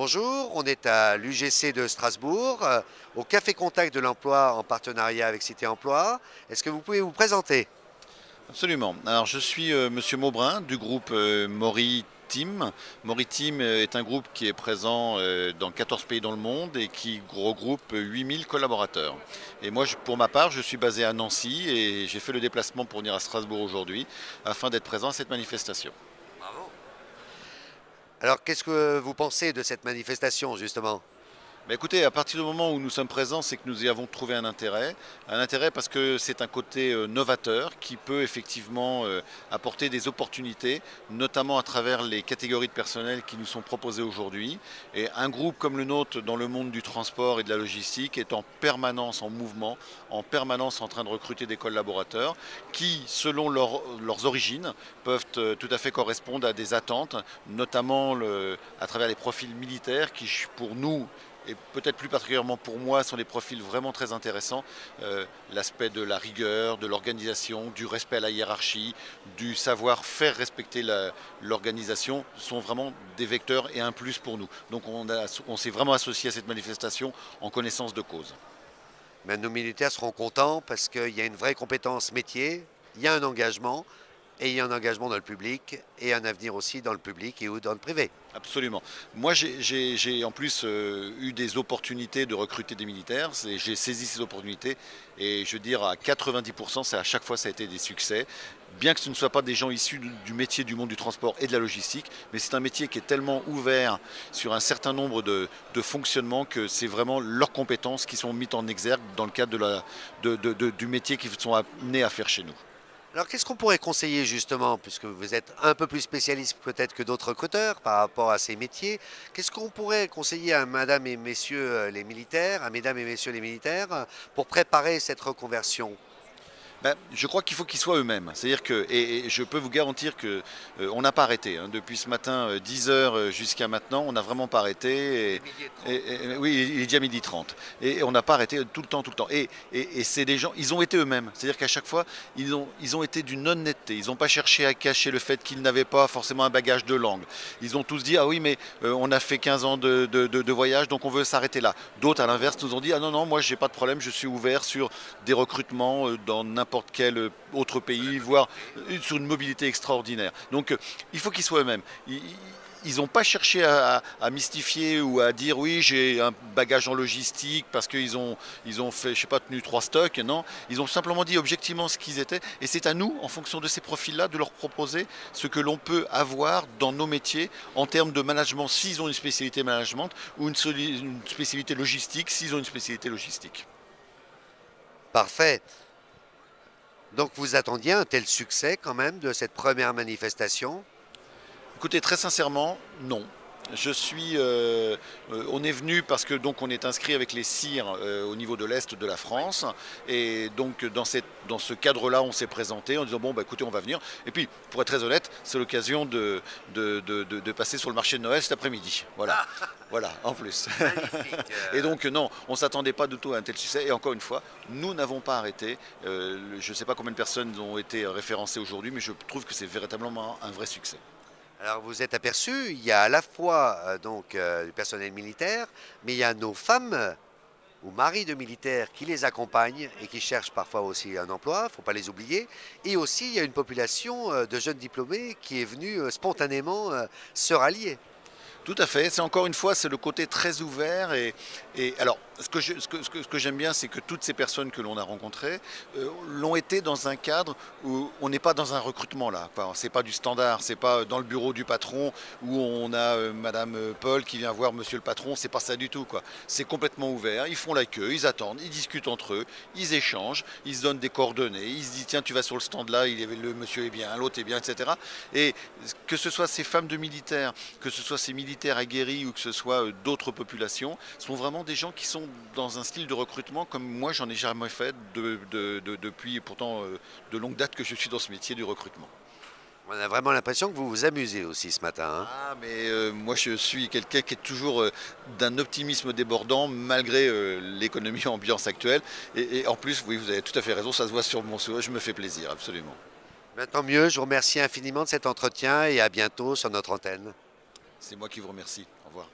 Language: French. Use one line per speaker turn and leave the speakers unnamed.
Bonjour, on est à l'UGC de Strasbourg, au Café Contact de l'Emploi en partenariat avec Cité Emploi. Est-ce que vous pouvez vous présenter?
Absolument. Alors je suis Monsieur Maubrin du groupe Mori Team. Mori Team est un groupe qui est présent dans 14 pays dans le monde et qui regroupe 8000 collaborateurs. Et moi, pour ma part, je suis basé à Nancy et j'ai fait le déplacement pour venir à Strasbourg aujourd'hui afin d'être présent à cette manifestation.
Bravo. Alors, qu'est-ce que vous pensez de cette manifestation, justement?
Mais écoutez, à partir du moment où nous sommes présents, c'est que nous y avons trouvé un intérêt. Un intérêt parce que c'est un côté novateur qui peut effectivement apporter des opportunités, notamment à travers les catégories de personnel qui nous sont proposées aujourd'hui. Et un groupe comme le nôtre dans le monde du transport et de la logistique est en permanence en mouvement, en permanence en train de recruter des collaborateurs qui, selon leurs origines, peuvent tout à fait correspondre à des attentes, notamment à travers les profils militaires qui, pour nous, et peut-être plus particulièrement pour moi, sont des profils vraiment très intéressants. L'aspect de la rigueur, de l'organisation, du respect à la hiérarchie, du savoir faire respecter l'organisation sont vraiment des vecteurs et un plus pour nous. Donc on s'est vraiment associé à cette manifestation en connaissance de cause.
Mais nos militaires seront contents parce qu'il y a une vraie compétence métier, il y a un engagement, et il y a un engagement dans le public, et un avenir aussi dans le public et ou dans le privé.
Absolument. Moi, j'ai en plus eu des opportunités de recruter des militaires. J'ai saisi ces opportunités et je veux dire à 90%, à chaque fois ça a été des succès. Bien que ce ne soient pas des gens issus du métier du monde du transport et de la logistique, mais c'est un métier qui est tellement ouvert sur un certain nombre de fonctionnements que c'est vraiment leurs compétences qui sont mises en exergue dans le cadre du métier qu'ils sont amenés à faire chez nous.
Alors, qu'est-ce qu'on pourrait conseiller justement, puisque vous êtes un peu plus spécialiste peut-être que d'autres recruteurs par rapport à ces métiers, qu'est-ce qu'on pourrait conseiller à madame et messieurs les militaires, à mesdames et messieurs les militaires, pour préparer cette reconversion?
Ben, je crois qu'il faut qu'ils soient eux-mêmes. C'est-à-dire que, et je peux vous garantir que on n'a pas arrêté. Hein. Depuis ce matin, 10 heures jusqu'à maintenant, on n'a vraiment pas arrêté. Oui, il est déjà midi 30. Et on n'a pas arrêté tout le temps, tout le temps. Et c'est des gens, ils ont été eux-mêmes. C'est-à-dire qu'à chaque fois, ils ont été d'une honnêteté. Ils n'ont pas cherché à cacher le fait qu'ils n'avaient pas forcément un bagage de langue. Ils ont tous dit, ah oui, mais on a fait 15 ans de voyage, donc on veut s'arrêter là. D'autres, à l'inverse, nous ont dit, ah non, non, moi, j'ai pas de problème, je suis ouvert sur des recrutements dans n'importe quel autre pays, voire sur une mobilité extraordinaire. Donc il faut qu'ils soient eux-mêmes. Ils n'ont pas cherché à mystifier ou à dire oui j'ai un bagage en logistique parce qu'ils ont fait, je sais pas, tenu 3 stocks. Non, ils ont simplement dit objectivement ce qu'ils étaient et c'est à nous, en fonction de ces profils-là, de leur proposer ce que l'on peut avoir dans nos métiers en termes de management s'ils ont une spécialité management ou une spécialité logistique s'ils ont une spécialité logistique.
Parfait. Donc vous attendiez un tel succès quand même de cette première manifestation?
Écoutez, très sincèrement, non. On est venu parce que donc on est inscrit avec les CIR au niveau de l'Est de la France et donc dans ce cadre-là on s'est présenté en disant bon bah écoutez on va venir et puis pour être très honnête c'est l'occasion de passer sur le marché de Noël cet après-midi. Voilà. Voilà, en plus.
Magnifique.
Et donc non, on ne s'attendait pas du tout à un tel succès. Et encore une fois, nous n'avons pas arrêté. Je ne sais pas combien de personnes ont été référencées aujourd'hui, mais je trouve que c'est véritablement un vrai succès.
Alors vous êtes aperçu, il y a à la fois du personnel militaire, mais il y a nos femmes ou maris de militaires qui les accompagnent et qui cherchent parfois aussi un emploi, il ne faut pas les oublier. Et aussi il y a une population de jeunes diplômés qui est venue spontanément se rallier.
Tout à fait. C'est encore une fois, c'est le côté très ouvert. Et alors, ce que j'aime bien, c'est que toutes ces personnes que l'on a rencontrées l'ont été dans un cadre où on n'est pas dans un recrutement là. Enfin, c'est pas du standard, c'est pas dans le bureau du patron où on a Madame Paul qui vient voir Monsieur le patron. C'est pas ça du tout, quoi. C'est complètement ouvert. Ils font la queue, ils attendent, ils discutent entre eux, ils échangent, ils se donnent des coordonnées. Ils se disent tiens, tu vas sur le stand là, le monsieur est bien, l'autre est bien, etc. Et que ce soit ces femmes de militaires, que ce soit ces militaires aguerris ou que ce soit d'autres populations, sont vraiment des gens qui sont dans un style de recrutement comme moi j'en ai jamais fait depuis pourtant de longue date que je suis dans ce métier du recrutement.
On a vraiment l'impression que vous vous amusez aussi ce matin, hein.
Ah mais moi je suis quelqu'un qui est toujours d'un optimisme débordant malgré l'économie ambiance actuelle et en plus oui vous avez tout à fait raison, ça se voit sur mon sourire, je me fais plaisir absolument.
Ben, tant mieux, je vous remercie infiniment de cet entretien et à bientôt sur notre antenne.
C'est moi qui vous remercie. Au revoir.